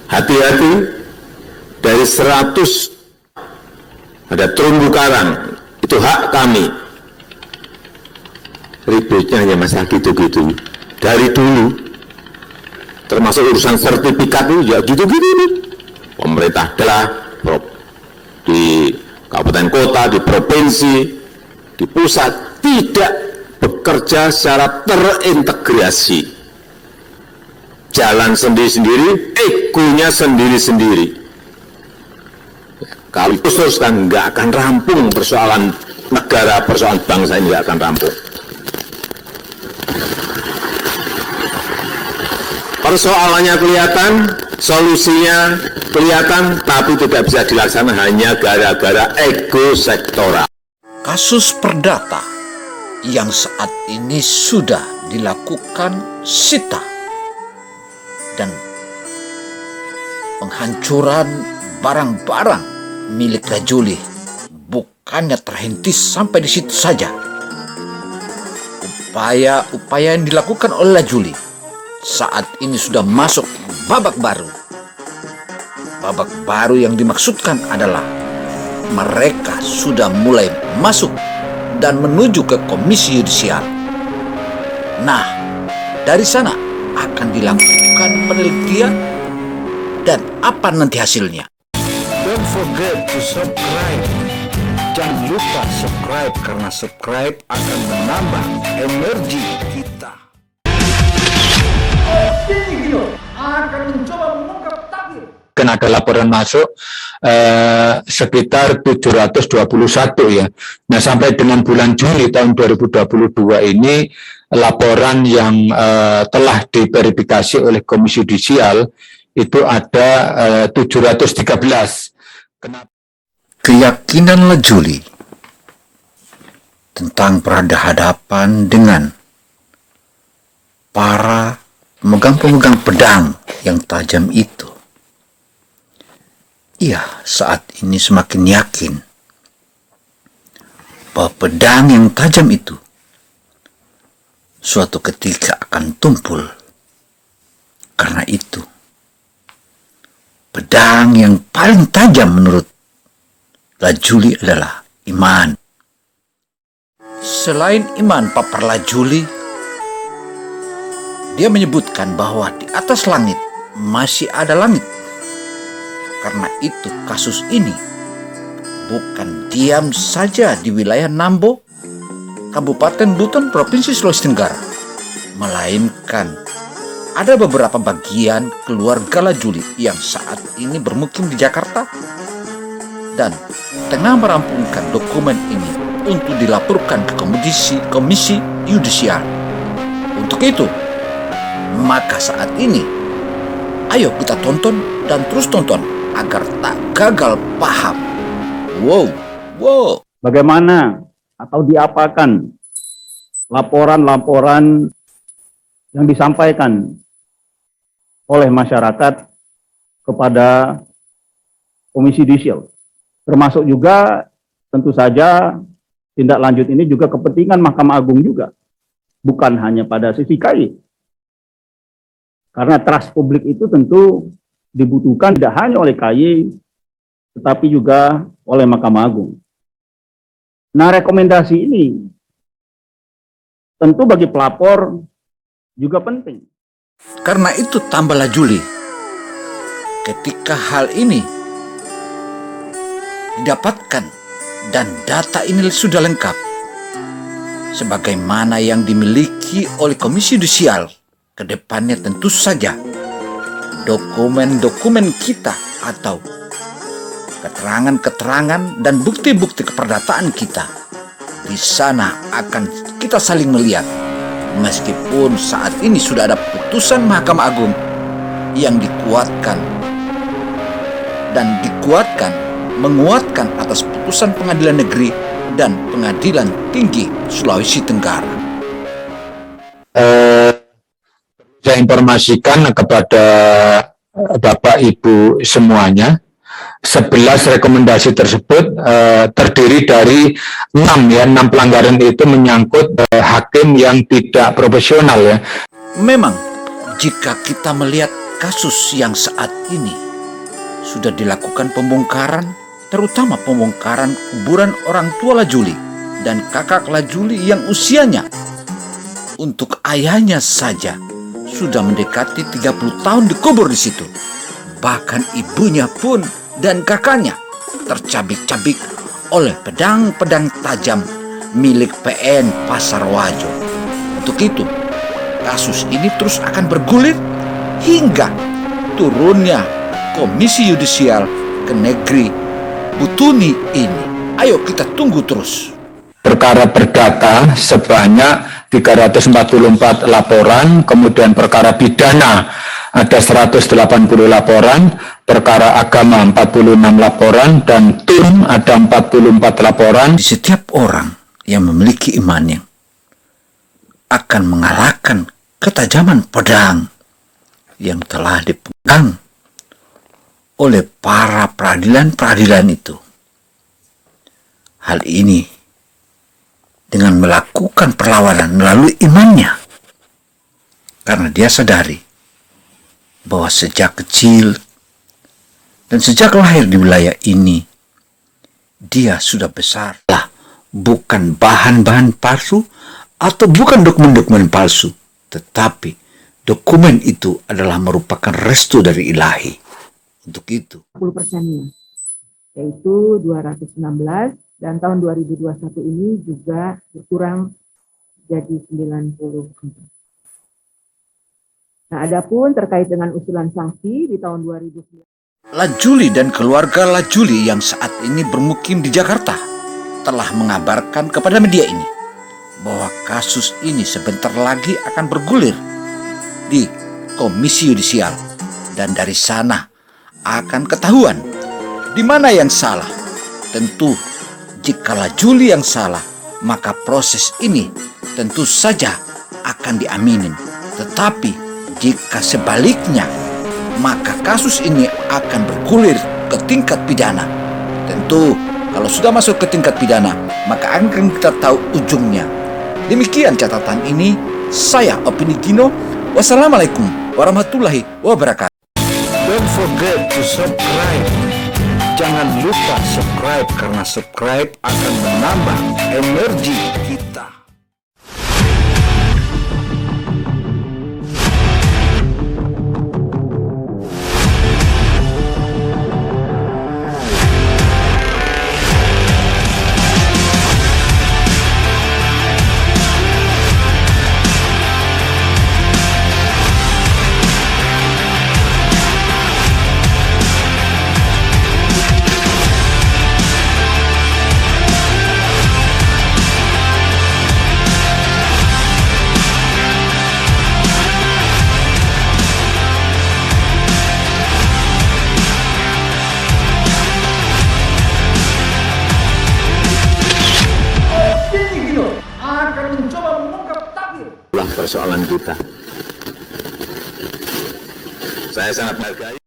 Hati-hati, dari 100 ada terumbu karang, itu hak kami. Ributnya hanya masalah gitu-gitu. Dari dulu, termasuk urusan sertifikat itu ya gitu-gitu. Pemerintah daerah, di kabupaten kota, di provinsi, di pusat, tidak bekerja secara terintegrasi. Jalan sendiri-sendiri, egonya sendiri-sendiri. Kalau itu terus kan nggak akan rampung persoalan negara, persoalan bangsa ini nggak akan rampung. Persoalannya kelihatan, solusinya kelihatan, tapi tidak bisa dilaksanakan hanya gara-gara ego sektoral. Kasus perdata yang saat ini sudah dilakukan sita dan penghancuran barang-barang milik Rajuli bukannya terhenti sampai di situ saja. Upaya-upaya yang dilakukan oleh Rajuli saat ini sudah masuk babak baru. Babak baru yang dimaksudkan adalah mereka sudah mulai masuk dan menuju ke Komisi Yudisial. Nah, dari sana akan dilakukan penelitian dan apa nanti hasilnya. Don't forget to subscribe. Jangan lupa subscribe karena subscribe akan menambah energi kita. Akan mencoba mengungkap tabir. Kan ada laporan masuk sekitar 721 ya. Nah sampai dengan bulan Juli tahun 2022 ini laporan yang telah diverifikasi oleh Komisi Yudisial itu ada 713. Kenapa? Keyakinan Rajuli tentang berhadapan dengan para pemegang pedang yang tajam itu. Ia saat ini semakin yakin bahwa pedang yang tajam itu suatu ketika akan tumpul. Karena itu, pedang yang paling tajam menurut Rajuli adalah iman. Selain iman papar Rajuli, dia menyebutkan bahwa di atas langit masih ada langit. Karena itu kasus ini bukan diam saja di wilayah Nambo, Kabupaten Buton, Provinsi Sulawesi Tenggara, melainkan ada beberapa bagian keluarga Rajuli yang saat ini bermukim di Jakarta dan tengah merampungkan dokumen ini untuk dilaporkan ke Komisi Yudisial. Untuk itu, maka saat ini, ayo kita tonton dan terus tonton agar tak gagal paham. Wow. Bagaimana atau diapakan laporan-laporan yang disampaikan oleh masyarakat kepada Komisi Yudisial. Termasuk juga tentu saja tindak lanjut ini juga kepentingan Mahkamah Agung juga. Bukan hanya pada sisi KAI. Karena trust publik itu tentu dibutuhkan tidak hanya oleh KAI, tetapi juga oleh Mahkamah Agung. Nah, rekomendasi ini tentu bagi pelapor juga penting. Karena itu tambahlah Juli, ketika hal ini didapatkan dan data ini sudah lengkap, sebagaimana yang dimiliki oleh Komisi Yudisial, ke depannya tentu saja dokumen-dokumen kita atau keterangan-keterangan dan bukti-bukti keperdataan kita di sana akan kita saling melihat. Meskipun saat ini sudah ada putusan Mahkamah Agung yang menguatkan atas putusan Pengadilan Negeri dan Pengadilan Tinggi Sulawesi Tenggara. Saya informasikan kepada Bapak Ibu semuanya, 11 rekomendasi tersebut terdiri dari 6 pelanggaran itu menyangkut hakim yang tidak profesional ya. Memang jika kita melihat kasus yang saat ini sudah dilakukan pembongkaran, terutama pembongkaran kuburan orang tua Lajuli dan kakak Lajuli yang usianya untuk ayahnya saja sudah mendekati 30 tahun dikubur di situ. Bahkan ibunya pun dan kakaknya tercabik-cabik oleh pedang-pedang tajam milik PN Pasar Wajo. Untuk itu, kasus ini terus akan bergulir hingga turunnya Komisi Yudisial ke negeri Butuni ini. Ayo kita tunggu terus. Perkara perdata sebanyak 344 laporan, kemudian perkara pidana ada 180 laporan, perkara agama 46 laporan, dan TUN ada 44 laporan. Di setiap orang yang memiliki iman yang akan mengalahkan ketajaman pedang yang telah dipegang oleh para peradilan-peradilan itu. Hal ini dengan melakukan perlawanan melalui imannya, karena dia sadari bahwa sejak kecil dan sejak lahir di wilayah ini, dia sudah besar. Bukan bahan-bahan palsu atau bukan dokumen-dokumen palsu, tetapi dokumen itu adalah merupakan restu dari Ilahi. Untuk itu 10%-nya, yaitu 216, dan tahun 2021 ini juga berkurang jadi 94. Nah, adapun terkait dengan usulan sanksi di tahun 2019. Lajuli dan keluarga Lajuli yang saat ini bermukim di Jakarta telah mengabarkan kepada media ini bahwa kasus ini sebentar lagi akan bergulir di Komisi Yudisial, dan dari sana akan ketahuan di mana yang salah. Tentu jika Lajuli yang salah, maka proses ini tentu saja akan diaminin. Tetapi jika sebaliknya, maka kasus ini akan bergulir ke tingkat pidana. Tentu kalau sudah masuk ke tingkat pidana, maka akan kita tahu ujungnya. Demikian catatan ini, saya Opini Gino. Wassalamualaikum warahmatullahi wabarakatuh. Don't forget to subscribe. Jangan lupa subscribe, karena subscribe akan menambah energi kita. Persoalan kita. Saya sangat menghargai